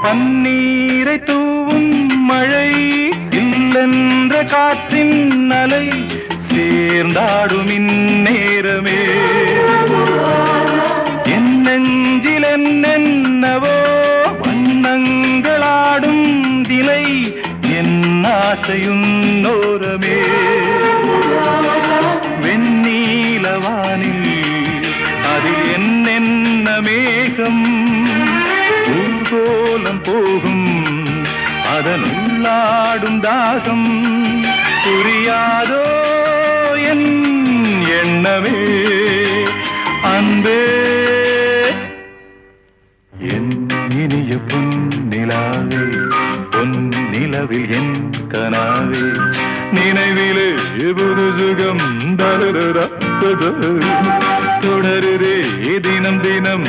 பன்னீரை தூவும் மழை இல்லென்ற காற்றின் அலை சேர்ந்தாடும் இந்நேரமே என் நெஞ்சில் என்னென்னவோ வண்ணங்களாடும் திலை என் ஆசையும் நோரமே வெண்ணீலவானில் அதில் என்னென்ன மேகம் ஊர்கோலம் போகும் அதன் உள்ளாடும் தாகம் புரியாதோ என் எண்ணமே அன்பே என் இனிய பொன்னிலாவே பொன்னிலவில் என் கனாவே நினைவிலே புது சுகம் தொடருதே தினம் தினம்